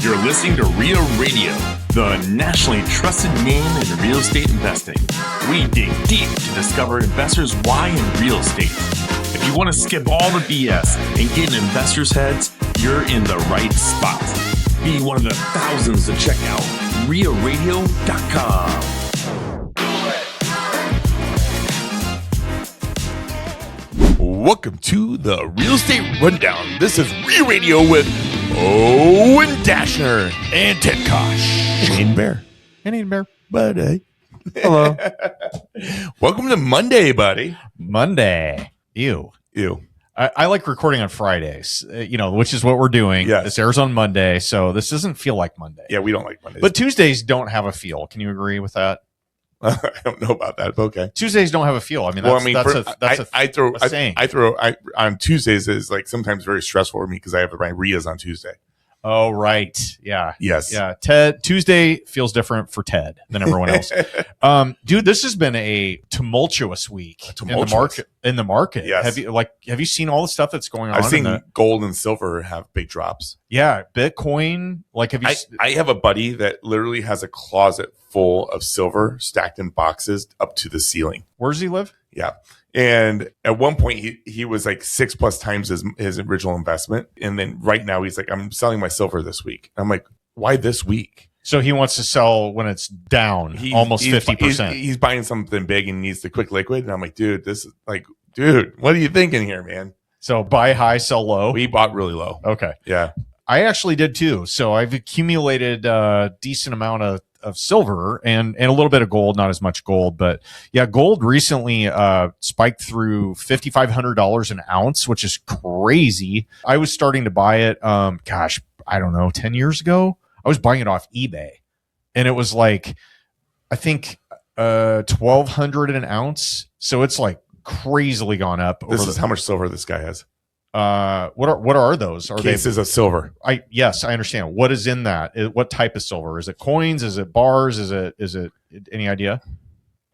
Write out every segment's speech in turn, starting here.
You're listening to REIA Radio, the nationally trusted name in real estate investing. We dig deep to discover investors' why in real estate. If you want to skip all the BS and get in investors' heads, you're in the right spot. Be one of the thousands to check out REIARadio.com. Welcome to the Real Estate Rundown. This is REIA Radio with Owen Dashner and Ted Kosh. And Bear. And Eden Bear. Buddy. Hello. Welcome to Monday, buddy. Monday. Ew. I like recording on Fridays, which is what we're doing. Yes. This airs on Monday, so this doesn't feel like Monday. Yeah, we don't like Mondays. But Tuesdays don't have a feel. Can you agree with that? I don't know about that, but okay. Tuesdays don't have a feel. I mean, that's a saying. I throw on Tuesdays is like sometimes very stressful for me because I have my REIAs on Tuesday. Oh, right. Yeah. Yes. Yeah. Tuesday feels different for Ted than everyone else. Dude, this has been a tumultuous week in the market. Yes. Have you seen all the stuff that's going on? I've seen gold and silver have big drops. Yeah. Bitcoin. I have a buddy that literally has a closet full of silver stacked in boxes up to the ceiling. Where does he live? Yeah. And at one point he was like 6+ times his original investment. And then right now he's like, I'm selling my silver this week. I'm like, why this week? So he wants to sell when it's down almost 50%. He's buying something big and needs the quick liquid. And I'm like, dude, what are you thinking here, man? So buy high, sell low. We bought really low. Okay. Yeah. I actually did too. So I've accumulated a decent amount of silver and a little bit of gold, not as much gold, but yeah, gold recently spiked through $5,500 an ounce, which is crazy. I was starting to buy it, I don't know, 10 years ago. I was buying it off eBay and it was like, I think $1,200 an ounce. So it's like crazily gone up. This is how much silver this guy has. What are those? Are cases of silver? Yes, I understand. What is in that? What type of silver? Is it coins? Is it bars? Is it any idea?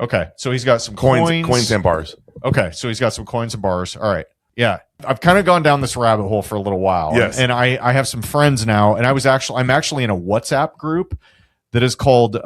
Okay, so he's got some coins and bars. Okay, so he's got some coins and bars. All right, yeah. I've kind of gone down this rabbit hole for a little while. Yes, and I have some friends now, and I'm actually in a WhatsApp group that is called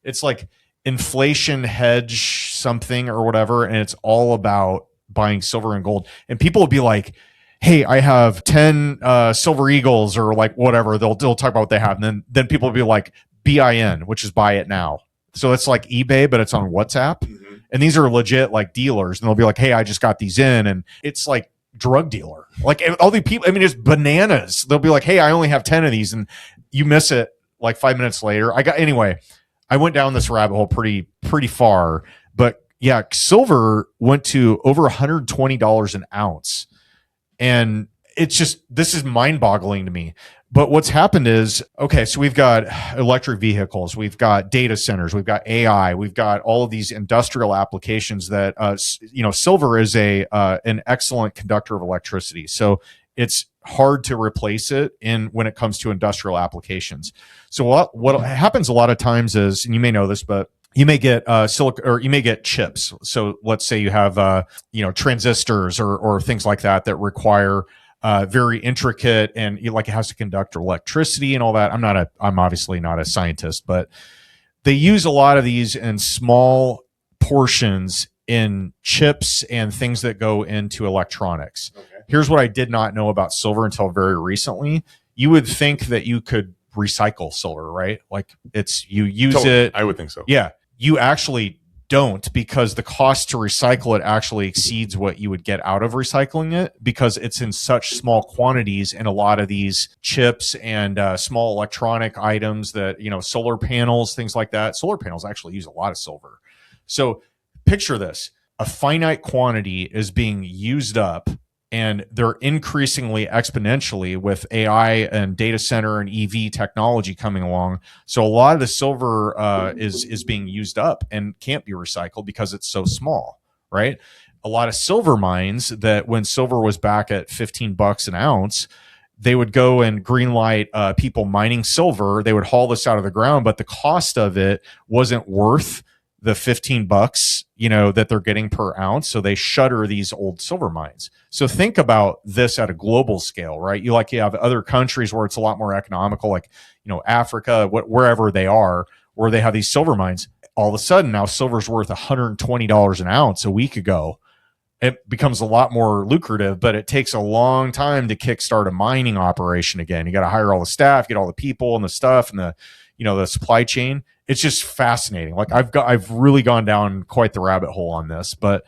it's like inflation hedge something or whatever, and it's all about buying silver and gold. And people will be like, hey, I have 10 silver eagles or like whatever. They'll talk about what they have. And then people will be like BIN, which is buy it now. So it's like eBay, but it's on WhatsApp. Mm-hmm. And these are legit like dealers. And they'll be like, hey, I just got these in. And it's like drug dealer. Like all the people, I mean, it's bananas. They'll be like, hey, I only have 10 of these. And you miss it like 5 minutes later. I went down this rabbit hole pretty far, but yeah, silver went to over $120 an ounce. And it's just, this is mind boggling to me. But what's happened is, okay, so we've got electric vehicles, we've got data centers, we've got AI, we've got all of these industrial applications that, silver is an excellent conductor of electricity. So it's hard to replace it when it comes to industrial applications. So what happens a lot of times is, and you may know this, but you may get silicon, or you may get chips. So let's say you have transistors or things like that require very intricate and it has to conduct electricity and all that. I'm obviously not a scientist, but they use a lot of these in small portions in chips and things that go into electronics. Okay. Here's what I did not know about silver until very recently. You would think that you could recycle silver, right? Like you use it. I would think so. Yeah. You actually don't, because the cost to recycle it actually exceeds what you would get out of recycling it, because it's in such small quantities in a lot of these chips and small electronic items that, solar panels, things like that. Solar panels actually use a lot of silver. So picture this, a finite quantity is being used up, and they're increasingly exponentially with AI and data center and EV technology coming along. So a lot of the silver is being used up and can't be recycled because it's so small, right? A lot of silver mines that when silver was back at $15 an ounce, they would go and greenlight people mining silver. They would haul this out of the ground, but the cost of it wasn't worth the $15, that they're getting per ounce. So they shutter these old silver mines. So think about this at a global scale, right? You have other countries where it's a lot more economical, like, Africa, wherever they are, where they have these silver mines. All of a sudden now silver's worth $120 an ounce a week ago. It becomes a lot more lucrative, but it takes a long time to kickstart a mining operation again. You got to hire all the staff, get all the people and the stuff and the supply chain. It's just fascinating. Like I've really gone down quite the rabbit hole on this, but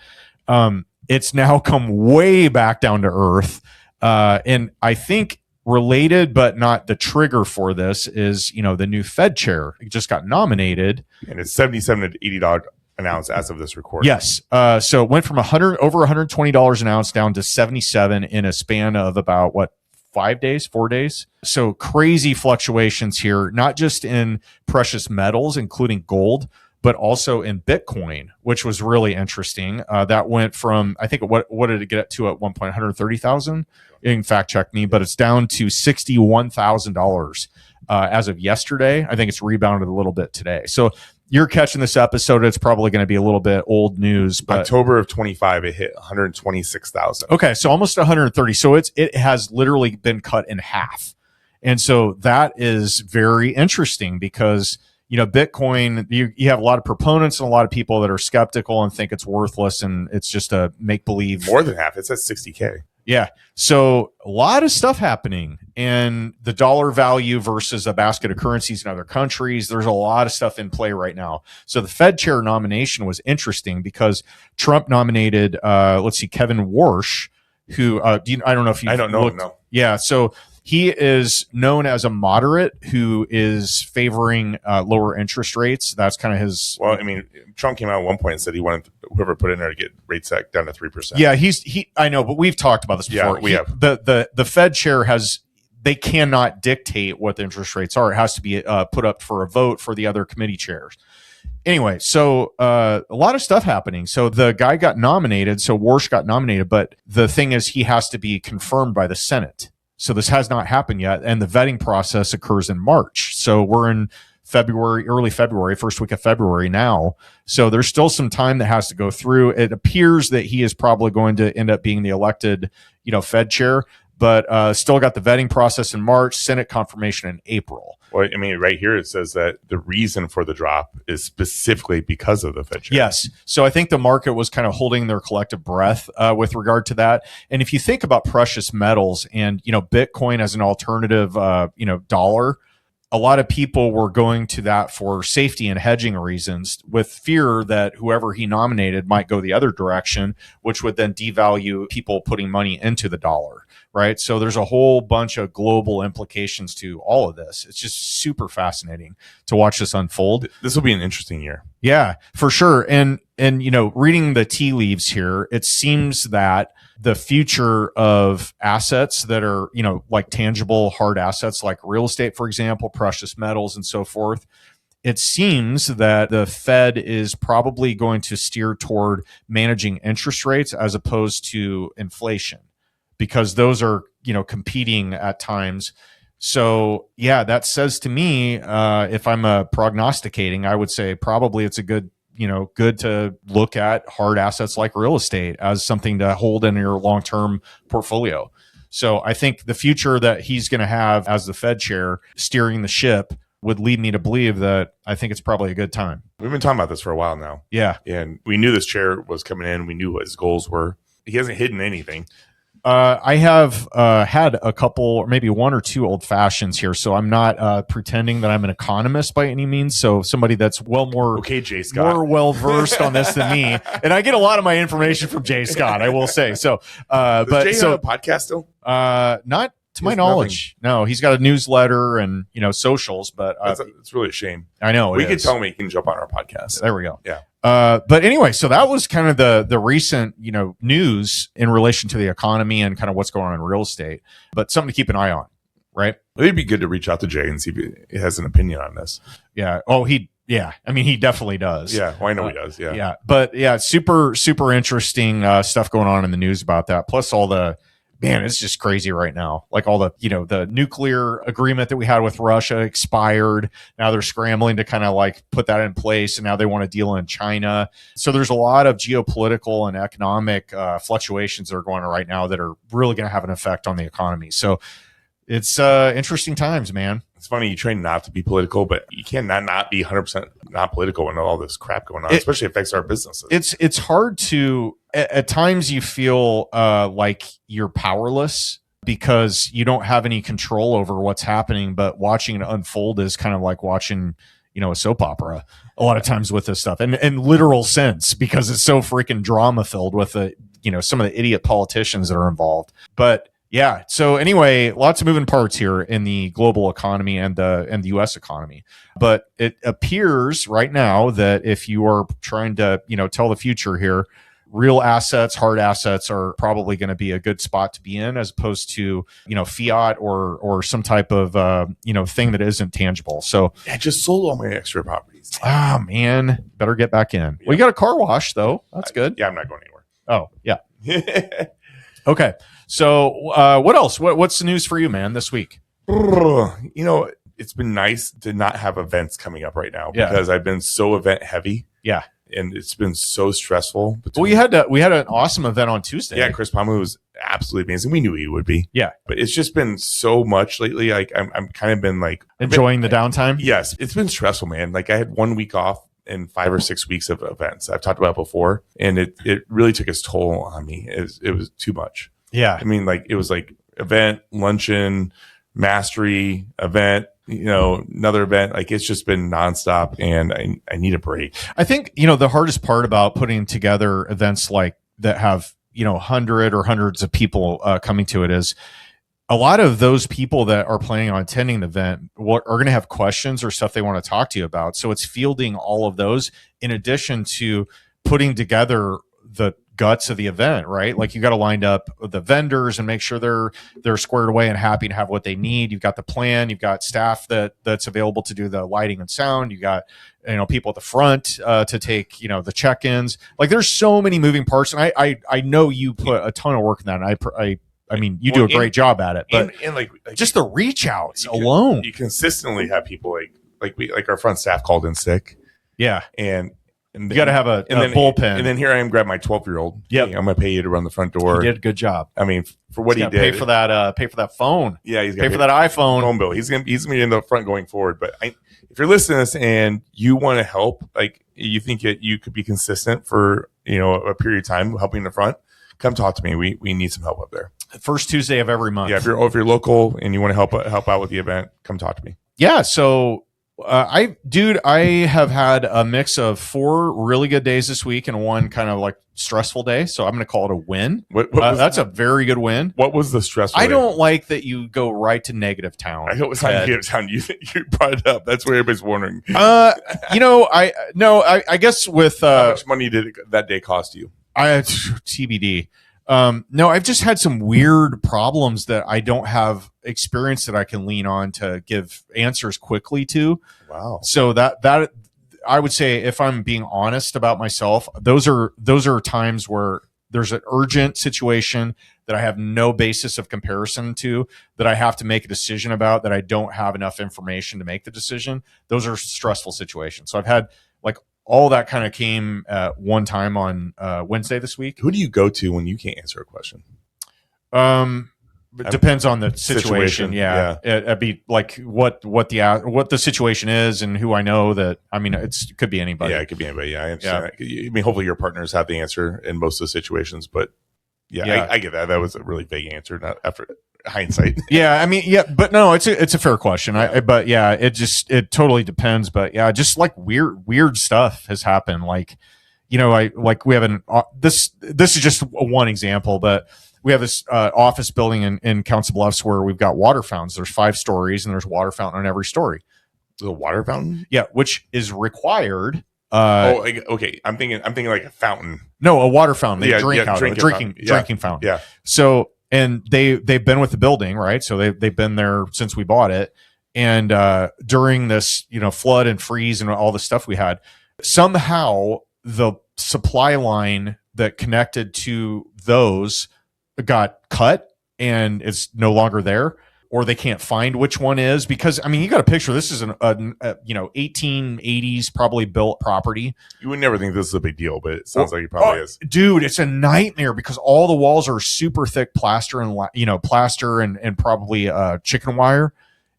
it's now come way back down to earth. And I think related, but not the trigger for this is, the new Fed chair. It just got nominated. And it's $77 to $80 an ounce as of this recording. Yes. So it went from over $120 an ounce down to 77 in a span of about 4 days. So crazy fluctuations here, not just in precious metals, including gold, but also in Bitcoin, which was really interesting. That went from, I think, what did it get to at one point? 130,000. You can fact check me, but it's down to $61,000 as of yesterday. I think it's rebounded a little bit today. So you're catching this episode, it's probably going to be a little bit old news. But October of 25, it hit 126,000. Okay, so almost 130. So it has literally been cut in half. And so that is very interesting because, Bitcoin, you have a lot of proponents and a lot of people that are skeptical and think it's worthless and it's just a make-believe. More than half. It's at 60K. Yeah. So a lot of stuff happening, and the dollar value versus a basket of currencies in other countries. There's a lot of stuff in play right now. So the Fed chair nomination was interesting because Trump nominated, Kevin Warsh, who I don't know if you. I don't know. No. Yeah. So he is known as a moderate who is favoring lower interest rates. That's kind of his. Well, I mean, Trump came out at one point and said he wanted whoever put in there to get rates down to 3%. Yeah, I know, but we've talked about this before. Yeah, we have. The Fed chair they cannot dictate what the interest rates are. It has to be put up for a vote for the other committee chairs. Anyway, so a lot of stuff happening. So the guy got nominated. So Warsh got nominated, but the thing is he has to be confirmed by the Senate. So this has not happened yet. And the vetting process occurs in March. So we're in early February, first week of February now. So there's still some time that has to go through. It appears that he is probably going to end up being the elected, Fed chair, but still got the vetting process in March, Senate confirmation in April. Well, I mean, right here it says that the reason for the drop is specifically because of the Fed chair. Yes. So I think the market was kind of holding their collective breath with regard to that. And if you think about precious metals and, Bitcoin as an alternative, dollar, a lot of people were going to that for safety and hedging reasons with fear that whoever he nominated might go the other direction, which would then devalue people putting money into the dollar, right? So there's a whole bunch of global implications to all of this. It's just super fascinating to watch this unfold. This will be an interesting year. Yeah, for sure. And reading the tea leaves here, it seems that the future of assets that are, like tangible hard assets like real estate, for example, precious metals and so forth, it seems that the Fed is probably going to steer toward managing interest rates as opposed to inflation, because those are, competing at times. So, yeah, that says to me, if I'm prognosticating, I would say probably it's a good to look at hard assets like real estate as something to hold in your long-term portfolio. So I think the future that he's going to have as the Fed chair steering the ship would lead me to believe that I think it's probably a good time. We've been talking about this for a while now. Yeah. And we knew this chair was coming in. We knew what his goals were. He hasn't hidden anything. I have had a couple, or maybe one or two old fashions here, so I'm not pretending that I'm an economist by any means. So somebody that's more Jay Scott, more well versed on this than me, and I get a lot of my information from Jay Scott, I will say. So, does Jay have a podcast still? Not to my knowledge. No, he's got a newsletter and socials, but it's really a shame. I know we could tell him he can jump on our podcast. There we go. Yeah. But anyway, so that was kind of the recent, news in relation to the economy and kind of what's going on in real estate, but something to keep an eye on, right? It'd be good to reach out to Jay and see if he has an opinion on this. Yeah. Oh, yeah. I mean, he definitely does. Yeah. Well, I know he does. Yeah. Yeah. But yeah, super, super interesting stuff going on in the news about that. Plus all the man, it's just crazy right now. Like all the, the nuclear agreement that we had with Russia expired. Now they're scrambling to kind of like put that in place. And now they want to deal in China. So there's a lot of geopolitical and economic fluctuations that are going on right now that are really going to have an effect on the economy. So it's interesting times, man. It's funny, you train not to be political, but you cannot not be 100% not political when all this crap going on, especially affects our businesses. It's hard to, at times you feel like you're powerless because you don't have any control over what's happening, but watching it unfold is kind of like watching, a soap opera a lot of times with this stuff, and in literal sense, because it's so freaking drama filled with the, some of the idiot politicians that are involved. But yeah. So anyway, lots of moving parts here in the global economy and the U.S. economy. But it appears right now that if you are trying to, tell the future here, real assets, hard assets are probably going to be a good spot to be in, as opposed to, fiat or some type of, thing that isn't tangible. So I just sold all my extra properties. Ah, man, better get back in. Yeah. Well, you got a car wash though. That's good. Yeah, I'm not going anywhere. Oh, yeah. Okay. So what else? What's the news for you, man, this week? It's been nice to not have events coming up right now because I've been so event heavy. Yeah. And it's been so stressful. We had an awesome event on Tuesday. Yeah, Chris Palmer was absolutely amazing. We knew he would be. Yeah. But it's just been so much lately. Like I'm kind of been like enjoying the downtime. Yes. It's been stressful, man. Like I had 1 week off in 5 or 6 weeks of events I've talked about before. And it really took its toll on me. It was too much. Yeah. I mean, like it was like event, luncheon, mastery, event, another event. Like it's just been nonstop, and I need a break. I think, the hardest part about putting together events like that have, 100 or hundreds of people coming to it is a lot of those people that are planning on attending the event are going to have questions or stuff they want to talk to you about. So it's fielding all of those in addition to putting together the guts of the event, right? Like you got to line up the vendors and make sure they're squared away and happy to have what they need. You've got the plan, you've got staff that's available to do the lighting and sound. You got, people at the front to take, the check-ins. Like there's so many moving parts, and I know you put a ton of work in that. And I mean, you do a great job at it, but and like just the reach outs alone, you consistently have people like our front staff called in sick. Yeah. And you got to have a bullpen. And then here I am, grab my 12-year-old. Yep. I'm going to pay you to run the front door. He did a good job. I mean, for what he did. Pay for that phone. Yeah, he's pay for that iPhone phone bill. He's gonna be in the front going forward. But if you're listening to this and you want to help, like you think you could be consistent for a period of time helping the front, come talk to me. We need some help up there. First Tuesday of every month. Yeah, if you're local and you want to help out with the event, come talk to me. Yeah. So I have had a mix of 4 really good days this week and 1 kind of like stressful day. So I'm going to call it a win. That's a very good win. What was the stressful I day? don't like that you go right to negative town. I hope it's not negative town. You brought it up. That's what everybody's wondering. I guess with how much money did that day cost you? TBD. No, I've just had some weird problems that I don't have experience that I can lean on to give answers quickly to. Wow. So that I would say, if I'm being honest about myself, those are times where there's an urgent situation that I have no basis of comparison to, that I have to make a decision about, that I don't have enough information to make the decision. Those are stressful situations. So I've had like all that kind of came at one time on Wednesday this week. Who do you go to when you can't answer a question? It depends on the situation. Yeah. It'd be like what the situation is and who I know that. I mean, it could be anybody. Yeah, it could be anybody. Yeah, I understand. Yeah. I mean, hopefully your partners have the answer in most of the situations, but I get that. That was a really vague answer, not after hindsight. Yeah, I mean, but no, it's a fair question. It totally depends. But yeah, just like weird stuff has happened. Like, we have this is just one example, but we have this office building in Council Bluffs where we've got water fountains. There's 5 stories and there's a water fountain on every story. The water fountain? Yeah, which is required. Okay. I'm thinking like a fountain. No, a water fountain. They drink out of it. Drinking fountain. Yeah. So, and they've been with the building, right? So they've been there since we bought it. And during this, flood and freeze and all the stuff we had, somehow the supply line that connected to those got cut and it's no longer there, or they can't find which one is, because I mean, you got to picture this is a 1880s probably built property. You would never think this is a big deal, but it sounds like it probably is. Dude, it's a nightmare because all the walls are super thick plaster and probably chicken wire,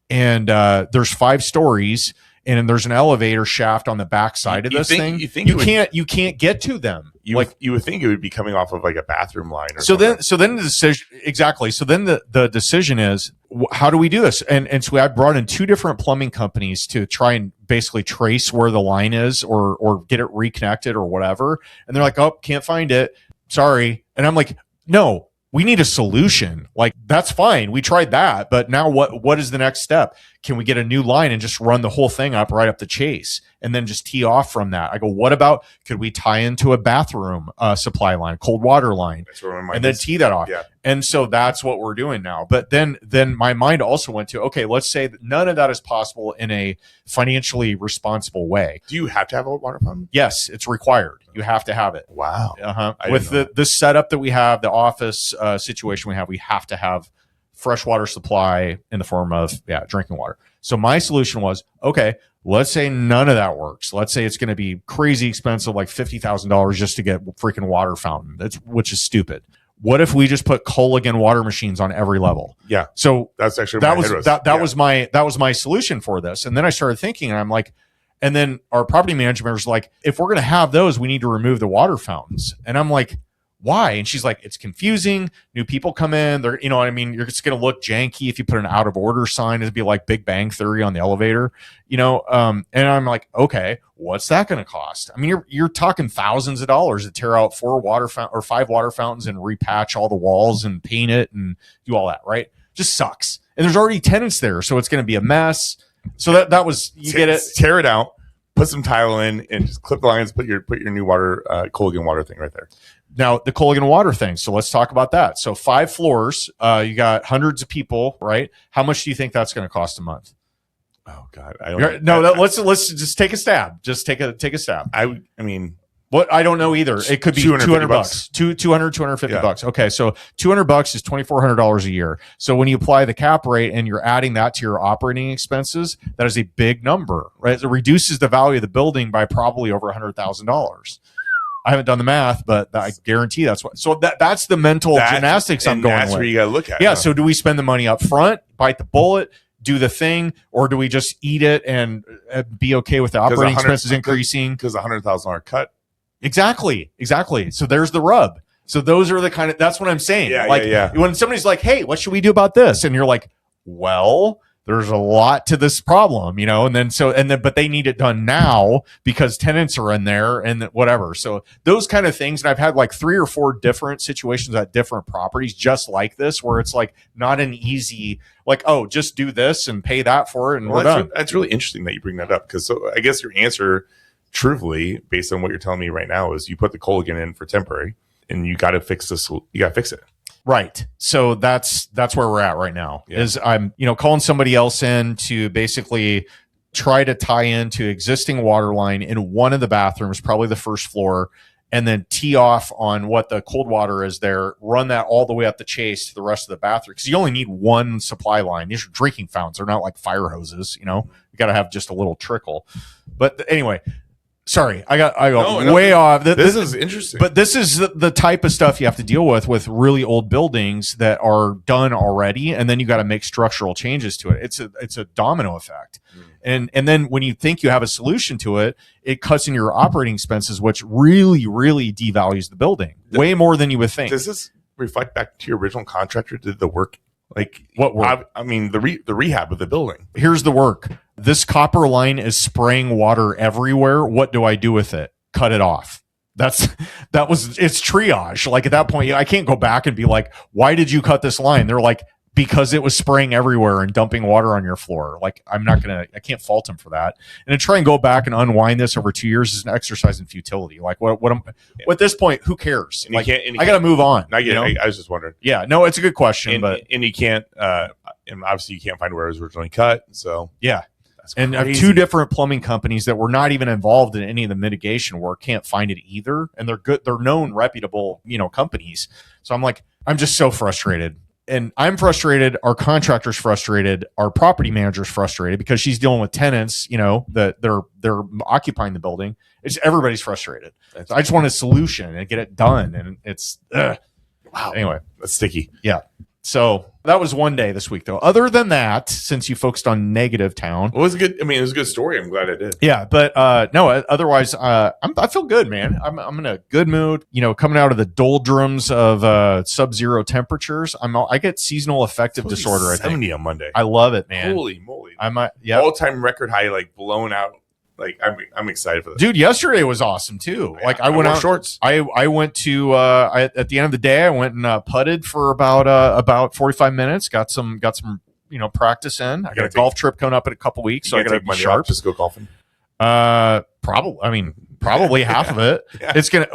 and there's 5 stories. And there's an elevator shaft on the back side of this thing. You can't get to them. You would think it would be coming off of like a bathroom line. Or so then the decision, exactly. So then the decision is, how do we do this? And so I brought in 2 different plumbing companies to try and basically trace where the line is or get it reconnected or whatever. And they're like, oh, can't find it. Sorry. And I'm like, no, we need a solution. Like, that's fine. We tried that. But now what is the next step? Can we get a new line and just run the whole thing up right up the chase and then just tee off from that? I go, what about, could we tie into a bathroom supply line, cold water line, and then tee that off? Yeah. And so that's what we're doing now. But then my mind also went to, okay, let's say that none of that is possible in a financially responsible way. Do you have to have a water pump? Yes, it's required. You have to have it. Wow. With the setup that we have, the office situation we have to have fresh water supply in the form of drinking water. So my solution was, okay, let's say none of that works. Let's say it's going to be crazy expensive, like $50,000 just to get freaking water fountain. which is stupid. What if we just put Culligan water machines on every level? Yeah. So that's actually that was my solution for this. And then I started thinking, and I'm like, and then our property manager was like, if we're going to have those, we need to remove the water fountains. And I'm like, why? And she's like, it's confusing. New people come in. They're, you know what I mean? You're just going to look janky if you put an out of order sign. It'd be like Big Bang Theory on the elevator, and I'm like, okay, what's that going to cost? I mean, you're talking thousands of dollars to tear out 5 water fountains and repatch all the walls and paint it and do all that, right? Just sucks. And there's already tenants there, so it's going to be a mess. So that was, you get it. Tear it out, put some tile in, and just clip the lines. Put your new water Culligan water thing right there. Now, the Culligan water thing. So let's talk about that. So 5 floors, you got hundreds of people, right? How much do you think that's going to cost a month? Oh God, let's just take a stab. Just take a stab. I mean, what? I don't know either. It could be $200 bucks. $250. Okay, so $200 is $2,400 a year. So when you apply the cap rate and you're adding that to your operating expenses, that is a big number, right? It reduces the value of the building by probably over $100,000. I haven't done the math, but I guarantee that's what. So that's the mental gymnastics I'm going with. That's where you got to look at. Yeah. So do we spend the money up front, bite the bullet, do the thing, or do we just eat it and be okay with the operating expenses increasing? Because $100,000 cut. Exactly. So there's the rub. So those are the kind of, that's what I'm saying. Yeah. When somebody's like, hey, what should we do about this? And you're like, well, there's a lot to this problem, but they need it done now because tenants are in there and whatever. So those kind of things. And I've had like 3 or 4 different situations at different properties just like this, where it's like not an easy, like, oh, just do this and pay that for it. And we're done. That's really interesting that you bring that up. Cause so I guess your answer, truthfully, based on what you're telling me right now, is you put the Culligan in for temporary and you got to fix this. You got to fix it. Right. So that's where we're at right now. Yeah. Is I'm, calling somebody else in to basically try to tie into existing water line in one of the bathrooms, probably the first floor, and then tee off on what the cold water is there, run that all the way up the chase to the rest of the bathroom. Because you only need one supply line. These are drinking fountains. They're not like fire hoses, You got to have just a little trickle. But anyway, sorry, I got way off. This is interesting. But this is the type of stuff you have to deal with really old buildings that are done already, and then you got to make structural changes to it. It's a domino effect. And then when you think you have a solution to it, it cuts in your operating expenses, which really, really devalues the building way more than you would think. Does this reflect back to your original contractor did the work? Like what work? I mean, the rehab of the building. Here's the work. This copper line is spraying water everywhere. What do I do with it? Cut it off. It's triage. Like at that point, I can't go back and be like, why did you cut this line? They're like, because it was spraying everywhere and dumping water on your floor. Like I can't fault him for that. And to try and go back and unwind this over 2 years is an exercise in futility. Like at this point, who cares? I got to move on. I was just wondering. Yeah, no, it's a good question, but you can't, and obviously you can't find where it was originally cut. So yeah. And I have 2 different plumbing companies that were not even involved in any of the mitigation work, can't find it either. And they're good. They're known, reputable, companies. So I'm like, I'm just so frustrated. and I'm frustrated. Our contractor's frustrated. Our property manager's frustrated because she's dealing with tenants, that they're occupying the building. It's everybody's frustrated. So I just want a solution and get it done. And it's wow. Anyway, that's sticky. Yeah. So that was one day this week, though. Other than that, since you focused on negative town, well, it was a good. I mean, it was a good story. I'm glad I did. Yeah, but no. Otherwise, I feel good, man. I'm in a good mood. Coming out of the doldrums of sub-zero temperatures, I get seasonal affective disorder. 70 on Monday. I love it, man. Holy moly! All-time record high, like blown out. Like I'm excited for this. Dude, yesterday was awesome too. Like I went out shorts. I went to at the end of the day I went and putted for about 45 minutes. Got some practice in. I got a golf trip coming up in a couple weeks, so I got to be sharp. Just go golfing. Probably half of it. Yeah. It's gonna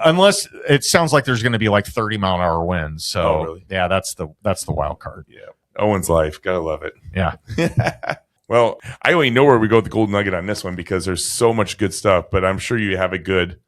unless it sounds like there's gonna be like 30-mile-an-hour winds. So really? Yeah, that's the wild card. Yeah, Owen's life, gotta love it. Yeah. Well, I only know where we go with the golden nugget on this one because there's so much good stuff, but I'm sure you have a good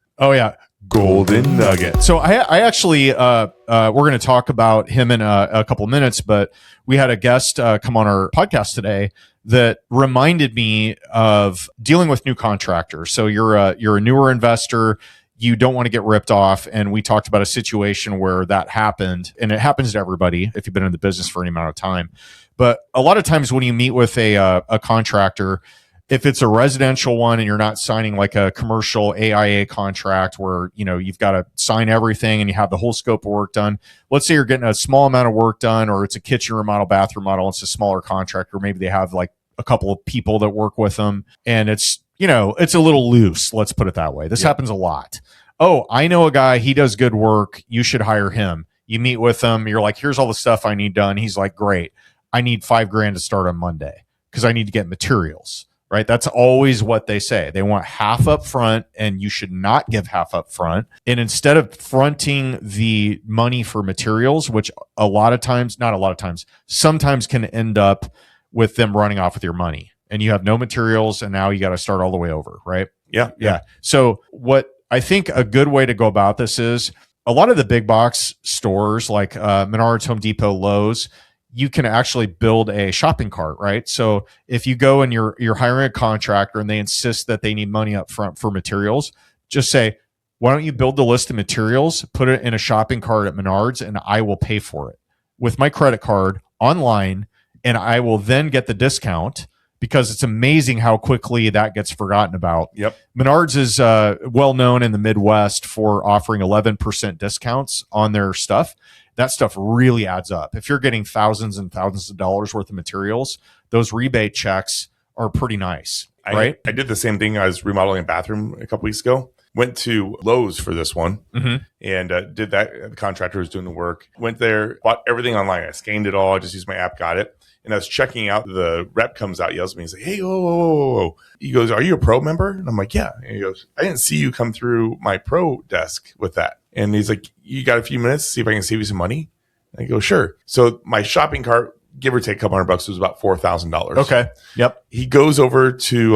golden nugget. So I actually we're going to talk about him in a couple of minutes, but we had a guest come on our podcast today that reminded me of dealing with new contractors. So you're a newer investor. You don't want to get ripped off. And we talked about a situation where that happened, and it happens to everybody if you've been in the business for any amount of time. But a lot of times when you meet with a contractor, if it's a residential one and you're not signing like a commercial AIA contract where, you've got to sign everything and you have the whole scope of work done. Let's say you're getting a small amount of work done, or it's a kitchen remodel, bathroom remodel. It's a smaller contractor. Maybe they have like a couple of people that work with them, and it's a little loose. Let's put it that way. This happens a lot. Oh, I know a guy. He does good work. You should hire him. You meet with him. You're like, here's all the stuff I need done. He's like, great. I need $5,000 to start on Monday because I need to get materials, right? That's always what they say. They want half up front, and you should not give half up front. And instead of fronting the money for materials, which sometimes can end up with them running off with your money, and you have no materials, and now you got to start all the way over, right? Yeah. So what I think a good way to go about this is a lot of the big box stores like Menards, Home Depot, Lowe's, you can actually build a shopping cart, right? So if you go and you're hiring a contractor and they insist that they need money up front for materials, just say, why don't you build the list of materials, put it in a shopping cart at Menards, and I will pay for it with my credit card online, and I will then get the discount, because it's amazing how quickly that gets forgotten about. Yep. Menards is well known in the Midwest for offering 11% discounts on their stuff. That stuff really adds up. If you're getting thousands and thousands of dollars worth of materials, those rebate checks are pretty nice, right? I did the same thing. I was remodeling a bathroom a couple weeks ago. Went to Lowe's for this one and did that. The contractor was doing the work. Went there, bought everything online. I scanned it all. I just used my app, got it. And I was checking out. The rep comes out, yells at me. He's like, hey, whoa. He goes, are you a pro member? And I'm like, yeah. And he goes, I didn't see you come through my pro desk with that. And he's like, you got a few minutes to see if I can save you some money? And I go, sure. So my shopping cart, give or take a couple $100, was about $4,000. Okay. Yep. He goes over to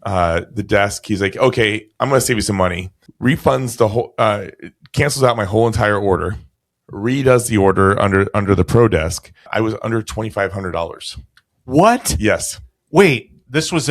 the desk. He's like, okay, I'm going to save you some money. Refunds the whole, cancels out my whole entire order. Redoes the order under the pro desk. I was under $2,500. What? Yes. Wait, this was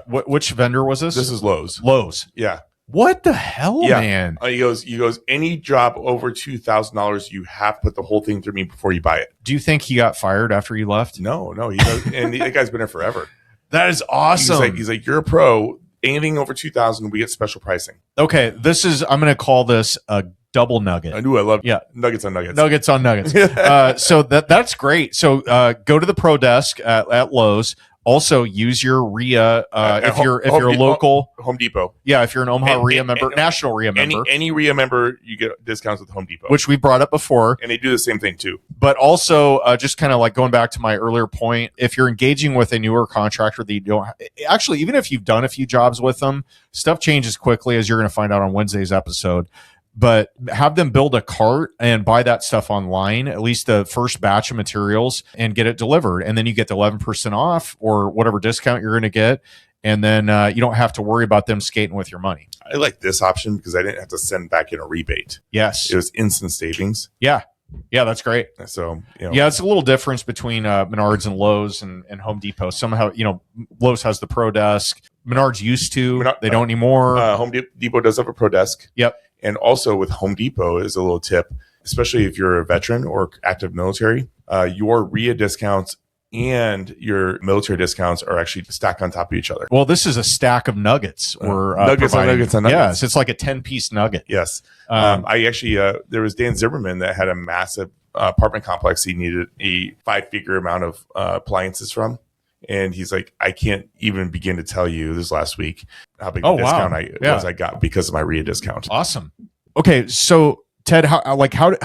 which vendor was this? This is Lowe's. Lowe's. Yeah. What the hell, man? He goes, any job over $2,000, you have to put the whole thing through me before you buy it. Do you think he got fired after you left? No, he does. And that guy's been there forever. That is awesome. He's like, you're a pro. Anything over $2,000, we get special pricing. Okay, I'm going to call this a double nugget. I love nuggets on nuggets. Nuggets on nuggets. So that's great. So go to the pro desk at Lowe's. Also, use your REIA if you're local Home Depot. Yeah, if you're an Omaha-area member, national REIA member. Any REIA member, you get discounts with Home Depot, which we brought up before. And they do the same thing too. But also, just kind of like going back to my earlier point, if you're engaging with a newer contractor that you don't actually, even if you've done a few jobs with them, stuff changes quickly, as you're going to find out on Wednesday's episode. But have them build a cart and buy that stuff online, at least the first batch of materials, and get it delivered. And then you get the 11% off or whatever discount you're going to get. And then you don't have to worry about them skating with your money. I like this option because I didn't have to send back in a rebate. Yes. It was instant savings. Yeah. Yeah, that's great. So, yeah, it's a little difference between Menards and Lowe's and Home Depot. Somehow, Lowe's has the Pro Desk. Menards used to. They don't anymore. Home Depot does have a Pro Desk. Yep. And also with Home Depot is a little tip, especially if you're a veteran or active military, your REIA discounts and your military discounts are actually stacked on top of each other. Well, this is a stack of nuggets. Nuggets on nuggets on nuggets. Yes, it's like a 10-piece nugget. Yes. I actually, there was Dan Zimmerman that had a massive apartment complex he needed a 5-figure amount of appliances from. And he's like, I can't even begin to tell you this last week how big a discount I got because of my REIA discount. Awesome. Okay, so Ted, how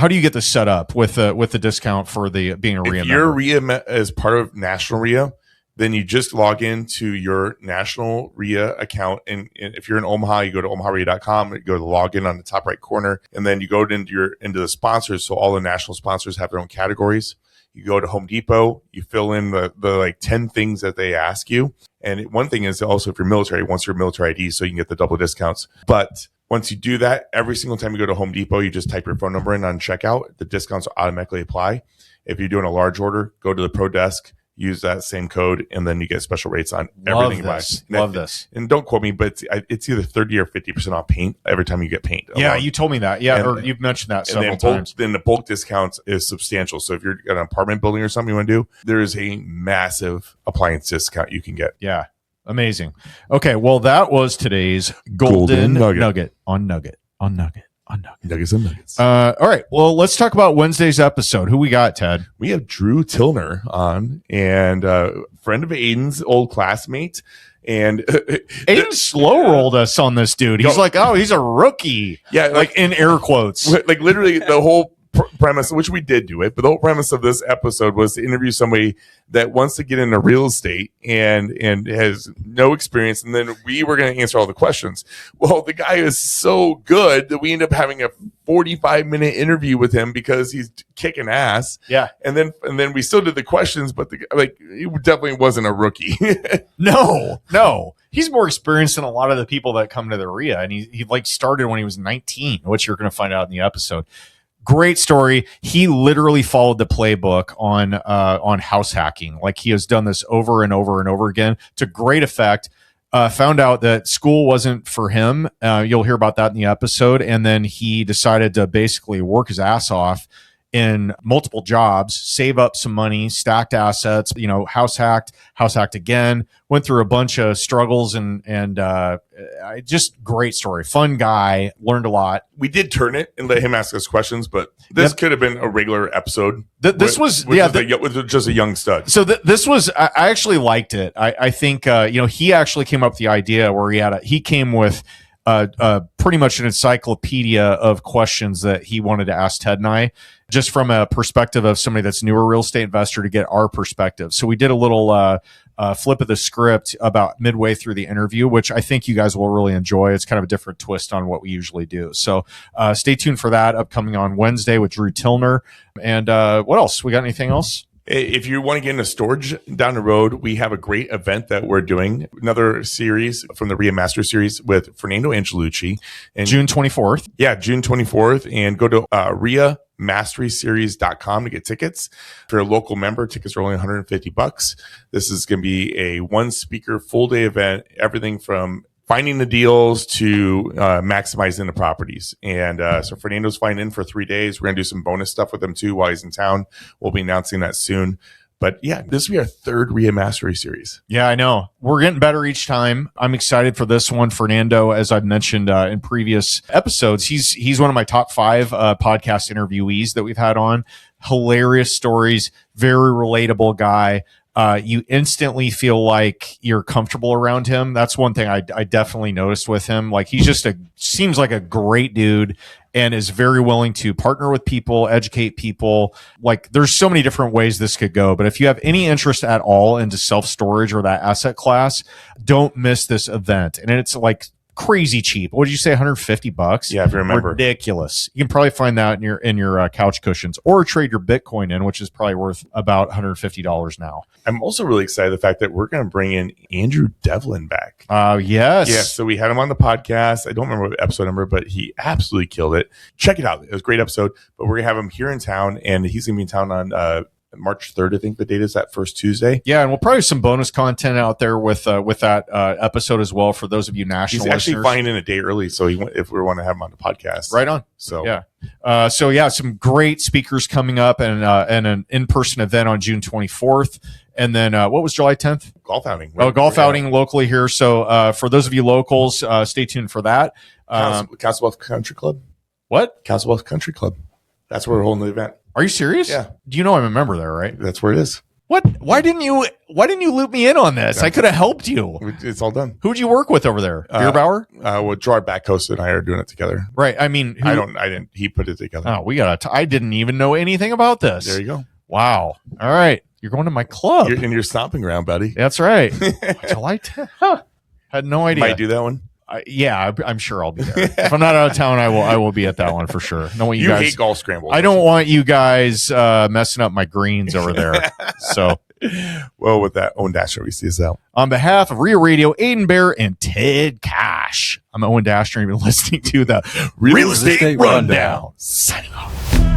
do you get this set up with the discount for the being a REIA member? If your REIA is part of National REIA, then you just log into your National REIA account. And if you're in Omaha, you go to omaha-area.com, you go to the login on the top right corner, and then you go into the sponsors. So all the national sponsors have their own categories. You go to Home Depot, you fill in the like 10 things that they ask you. And one thing is also if you're military, once you're military ID, so you can get the double discounts. But once you do that, every single time you go to Home Depot, you just type your phone number in on checkout. The discounts automatically apply. If you're doing a large order, go to the Pro Desk, use that same code, and then you get special rates on everything you buy. Love this. And don't quote me, but it's either 30 or 50% off paint every time you get paint. Yeah, you told me that. Yeah, or you've mentioned that several times. Then the bulk discounts is substantial. So if you're in an apartment building or something you want to do, there is a massive appliance discount you can get. Yeah, amazing. Okay, well, that was today's golden nugget on nugget on nugget. Nuggets and nuggets. All right. Well, let's talk about Wednesday's episode. Who we got, Ted? We have Drew Tilner on, and friend of Aiden's, old classmate. And Aiden slow rolled us on this dude. He's like, oh, he's a rookie. Yeah, like in air quotes. Like literally the whole premise, which we did do it, but the whole premise of this episode was to interview somebody that wants to get into real estate and has no experience, and then we were going to answer all the questions. Well, the guy is so good that we end up having a 45-minute interview with him because he's kicking ass. Yeah, and then we still did the questions, but he definitely wasn't a rookie. No. He's more experienced than a lot of the people that come to the REIA, and he like started when he was 19, which you're going to find out in the episode. Great story. He literally followed the playbook on house hacking. Like he has done this over and over and over again to great effect. Found out that school wasn't for him. You'll hear about that in the episode. And then he decided to basically work his ass off in multiple jobs, save up some money, stacked assets, house hacked again, went through a bunch of struggles and just great story. Fun guy, learned a lot. We did turn it and let him ask us questions, but this could have been a regular episode. This was just a young stud. So this was, I actually liked it. I think, he actually came up with the idea where he came with pretty much an encyclopedia of questions that he wanted to ask Ted and I, just from a perspective of somebody that's newer real estate investor to get our perspective. So we did a little flip of the script about midway through the interview, which I think you guys will really enjoy. It's kind of a different twist on what we usually do. So stay tuned for that upcoming on Wednesday with Drew Tilner. And what else? We got anything else? If you want to get into storage down the road, we have a great event that we're doing. Another series from the REIA Mastery Series with Fernando Angelucci. And June 24th. Yeah, June 24th. And go to REIA masteryseries.com to get tickets. If you're a local member, tickets are only $150. This is going to be a one speaker full day event, everything from finding the deals to maximizing the properties. And so Fernando's flying in for 3 days. We're going to do some bonus stuff with him too while he's in town. We'll be announcing that soon. But yeah, this will be our third REIA Mastery Series. Yeah, I know. We're getting better each time. I'm excited for this one. Fernando, as I've mentioned in previous episodes, he's one of my top 5 podcast interviewees that we've had on. Hilarious stories, very relatable guy. You instantly feel like you're comfortable around him. That's one thing I definitely noticed with him. Like he's just seems like a great dude and is very willing to partner with people, educate people. Like there's so many different ways this could go. But if you have any interest at all into self-storage or that asset class, don't miss this event. And it's like crazy cheap. What did you say? $150? Yeah, if you remember. Ridiculous. You can probably find that in your couch cushions, or trade your Bitcoin in, which is probably worth about $150 now. I'm also really excited the fact that we're going to bring in Andrew Devlin back. Yes. Yeah, so we had him on the podcast. I don't remember the episode number, but he absolutely killed it. Check it out. It was a great episode. But we're going to have him here in town, and he's going to be in town on March 3rd, I think the date is, that first Tuesday. Yeah, and we'll probably have some bonus content out there with that episode as well for those of you national He's actually listeners. flying in a day early, so if we want to have him on the podcast. Right on. So yeah. Some great speakers coming up, and an in-person event on June 24th. And then what was July 10th? Golf outing. Golf outing locally here. So for those of you locals, stay tuned for that. Castle Bluff Country Club. What? Castle Bluff Country Club. That's where we're holding the event. Are you serious? Yeah. Do you know I'm a member there, right? That's where it is. What? Why didn't you loop me in on this? I could have helped you. It's all done. Who'd you work with over there? Bierbauer? Well, Gerard Backhost and I are doing it together. Right. I mean, I didn't. He put it together. Oh, I didn't even know anything about this. There you go. Wow. All right. You're going to my club. You're in your stomping ground, buddy. That's right. July 10th. Huh. Had no idea. Might do that one. I'm sure I'll be there. If I'm not out of town, I will be at that one for sure. Don't want you guys, hate golf scrambles. I don't want you guys messing up my greens over there. So, well, with that, Owen Dashner, we see us out. On behalf of REIA Radio, Aiden Bear, and Ted Cash, I'm Owen Dashner, and you've been listening to the Real Estate Rundown. Signing off.